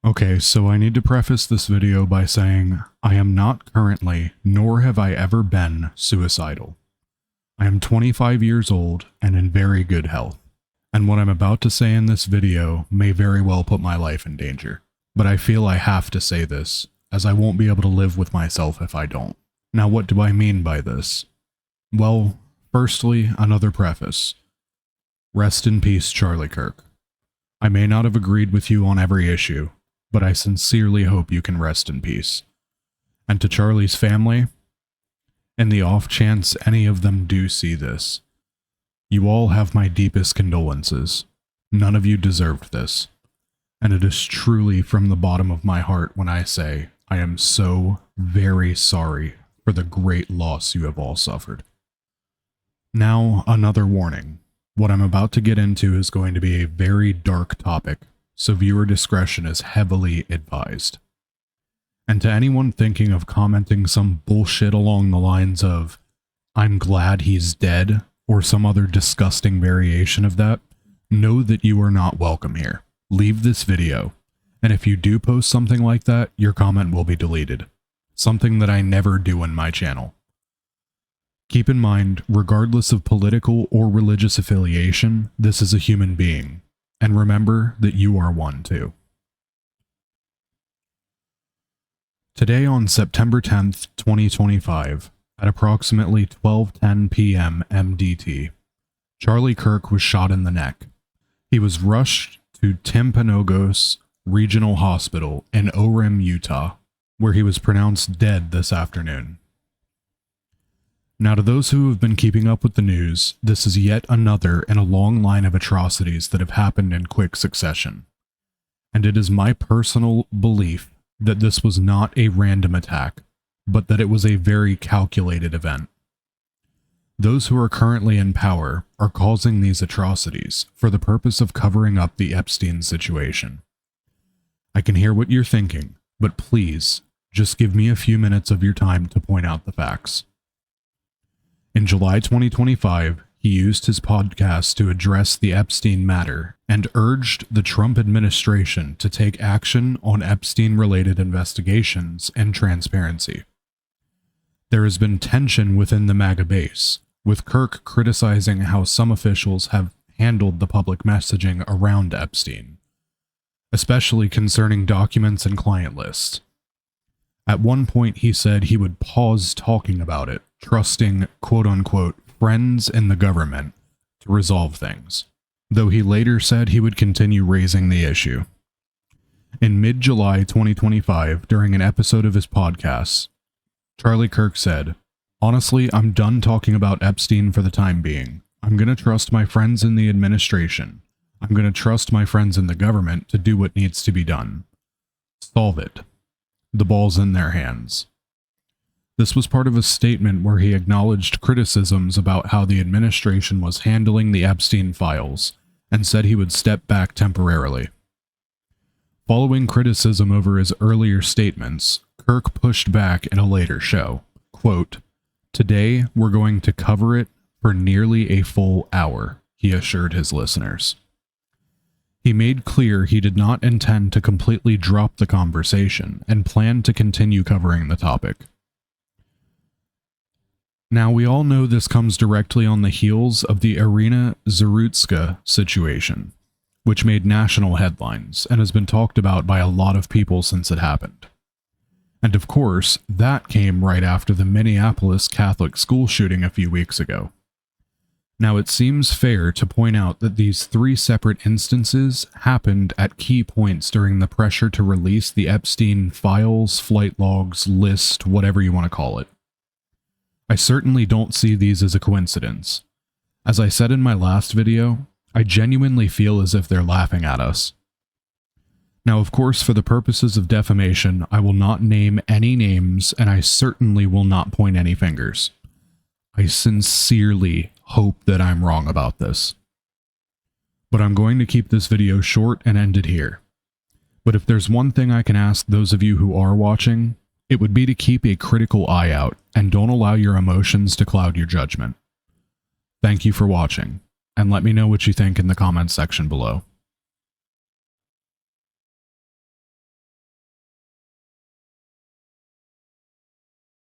Okay, so I need to preface this video by saying I am not currently, nor have I ever been, suicidal. I am 25 years old and in very good health, and what I'm about to say in this video may very well put my life in danger. But I feel I have to say this, as I won't be able to live with myself if I don't. Now, what do I mean by this? Well, firstly, another preface. Rest in peace, Charlie Kirk. I may not have agreed with you on every issue, but I sincerely hope you can rest in peace. And to Charlie's family, in the off chance any of them do see this, you all have my deepest condolences. None of you deserved this. And it is truly from the bottom of my heart when I say I am so very sorry for the great loss you have all suffered. Now, another warning. What I'm about to get into is going to be a very dark topic, so viewer discretion is heavily advised. And to anyone thinking of commenting some bullshit along the lines of, "I'm glad he's dead," or some other disgusting variation of that, know that you are not welcome here. Leave this video, and if you do post something like that, your comment will be deleted. Something that I never do in my channel. Keep in mind, regardless of political or religious affiliation, this is a human being. And remember that you are one too. Today on September 10th, 2025, at approximately 12:10 p.m. MDT, Charlie Kirk was shot in the neck. He was rushed to Timpanogos Regional Hospital in Orem, Utah, where he was pronounced dead this afternoon. Now, to those who have been keeping up with the news, this is yet another in a long line of atrocities that have happened in quick succession. And it is my personal belief that this was not a random attack, but that it was a very calculated event. Those who are currently in power are causing these atrocities for the purpose of covering up the Epstein situation. I can hear what you're thinking, but please, just give me a few minutes of your time to point out the facts. In July 2025, he used his podcast to address the Epstein matter and urged the Trump administration to take action on Epstein-related investigations and transparency. There has been tension within the MAGA base, with Kirk criticizing how some officials have handled the public messaging around Epstein, especially concerning documents and client lists. At one point, he said he would pause talking about it, trusting quote-unquote friends in the government to resolve things, though he later said he would continue raising the issue. In mid-July 2025, during an episode of his podcast, Charlie Kirk said, "Honestly, I'm done talking about Epstein for the time being. I'm going to trust my friends in the administration. I'm going to trust my friends in the government to do what needs to be done. Solve it. The ball's in their hands." This was part of a statement where he acknowledged criticisms about how the administration was handling the Epstein files and said he would step back temporarily. Following criticism over his earlier statements, Kirk pushed back in a later show. Quote, "Today we're going to cover it for nearly a full hour," he assured his listeners. He made clear he did not intend to completely drop the conversation and planned to continue covering the topic. Now, we all know this comes directly on the heels of the Irina Zarutska situation, which made national headlines and has been talked about by a lot of people since it happened. And of course, that came right after the Minneapolis Catholic school shooting a few weeks ago. Now, it seems fair to point out that these three separate instances happened at key points during the pressure to release the Epstein files, flight logs, list, whatever you want to call it. I certainly don't see these as a coincidence. As I said in my last video, I genuinely feel as if they're laughing at us. Now, of course, for the purposes of defamation, I will not name any names, and I certainly will not point any fingers. I sincerely hope that I'm wrong about this. But I'm going to keep this video short and end it here. But if there's one thing I can ask those of you who are watching, it would be to keep a critical eye out and don't allow your emotions to cloud your judgment. Thank you for watching, and let me know what you think in the comments section below.